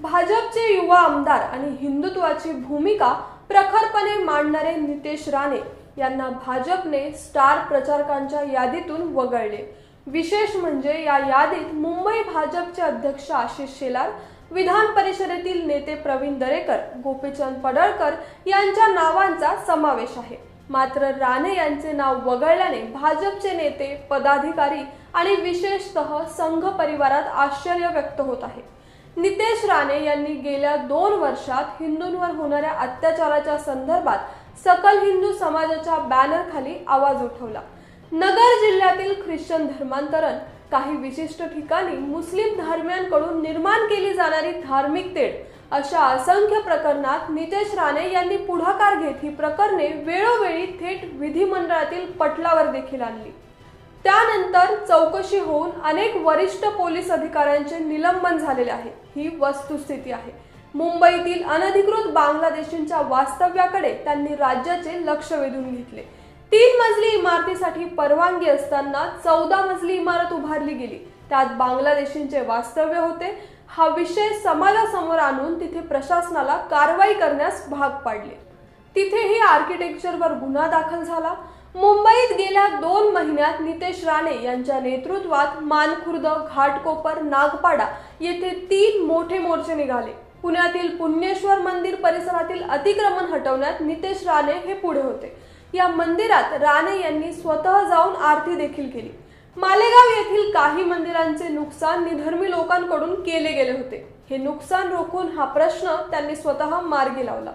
भाजपचे युवा आमदार आणि हिंदुत्वाची भूमिका प्रखरपणे मांडणारे नितेश राणे यांना भाजपने स्टार प्रचारकांच्या यादीतून वगळले। विशेष म्हणजे या यादीत मुंबई भाजपचे अध्यक्ष आशिष शेलार, विधान परिषदेतील नेते प्रवीण दरेकर, गोपीचंद पडळकर यांच्या नावांचा समावेश आहे। मात्र राणे यांचे नाव वगळल्याने भाजपचे नेते, पदाधिकारी आणि विशेषतः संघ परिवारात आश्चर्य व्यक्त होत आहे। नितेश राणे यांनी गेल्या 2 वर्षात हिंदूंवर होणाऱ्या अत्याचाराच्या संदर्भात सकल हिंदू समाजाच्या बॅनरखाली आवाज उठवला। नगर जिल्ह्यातील ख्रिश्चन धर्मांतरण, काही विशिष्ट ठिकाणी मुस्लिम धर्मियांकडून निर्माण केली जाणारी धार्मिक तेढ अशा असंख्य प्रकरणात नितेश राणे यांनी पुढाकार घेत ही प्रकरणे वेळोवेळी थेट विधिमंडळातील पटलावर देखील आणली। त्यानंतर चौकशी होऊन अनेक वरिष्ठ पोलीस अधिकाऱ्यांचे निलंबन झालेले आहे। ही वस्तुस्थिती आहे। मुंबईतील अनधिकृत बांगलादेशींच्या वास्तव्याकडे त्यांनी राज्याचे लक्ष वेधून घेतले। 3 मजली इमारतीसाठी परवानगी असताना 14 मजली इमारत उभारली गेली, त्यात बांगलादेशींचे वास्तव्य होते। हा विषय समाजासमोर आणून तिथे प्रशासनाला कारवाई करण्यास भाग पाडले। तिथेही आर्किटेक्चरवर गुन्हा दाखल झाला। मुंबईत गेल्या 2 महिन्यात नितेश राणे यांच्या नेतृत्वात मानखुर्द, घाटकोपर, नागपाडा येथे 3 मोठे मोर्चे निघाले। पुण्यातील पुण्येश्वर मंदिर परिसरातील अतिक्रमण हटवण्यात नितेश राणे हे पुढे होते। या मंदिरात राणे यांनी स्वतः जाऊन आरती देखील केली। मालेगाव येथील काही मंदिरांचे नुकसान निधर्मी लोकांकडून केले गेले होते। हे नुकसान रोखून हा प्रश्न त्यांनी स्वतः मार्गी लावला।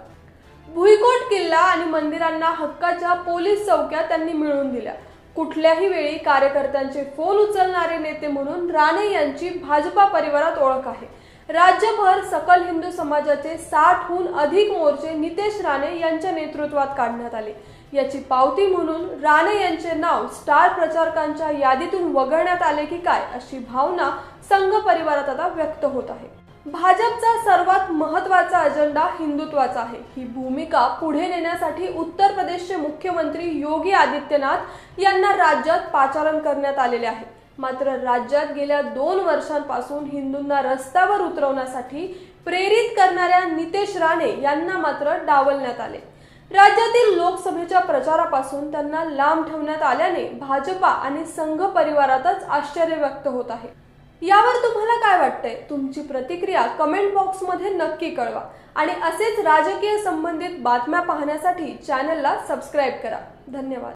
भुईकोट किल्ला आणि मंदिरांना हक्काच्या पोलीस चौक्या त्यांनी मिळवून दिल्या। कुठल्याही वेळी कार्यकर्त्यांचे फोन उचलणारे नेते म्हणून राणे यांची भाजपा परिवारात ओळख आहे। राज्यभर सकल हिंदू समाजाचे 60हून अधिक मोर्चे नितेश राणे यांच्या नेतृत्वात काढण्यात आले। याची पावती म्हणून राणे यांचे नाव स्टार प्रचारकांच्या यादीतून वगळण्यात आले की काय अशी भावना संघ परिवारात आता व्यक्त होत आहे। भाजपचा सर्वात महत्त्वाचा अजेंडा हिंदुत्वाचा आहे। ही भूमिका पुढे नेण्यासाठी उत्तर प्रदेशचे मुख्यमंत्री योगी आदित्यनाथ यांना राज्यात पाचारण करण्यात आलेले आहे। मात्र राज्यात गेल्या 2 वर्षांपासून हिंदूंना रस्त्यावर उतरवण्यासाठी प्रेरित करणाऱ्या नितेश राणे यांना मात्र डावलण्यात आले। राज्यातील लोकसभेच्या प्रचारापासून त्यांना लांब ठेवण्यात आल्याने भाजपा आणि संघ परिवारातच आश्चर्य व्यक्त होत आहे। यावर तुम्हाला काय वाटतंय? तुमची प्रतिक्रिया कमेंट बॉक्समध्ये नक्की कळवा आणि असेच राजकीय संबंधित बातम्या पाहण्यासाठी चॅनलला सबस्क्राइब करा। धन्यवाद।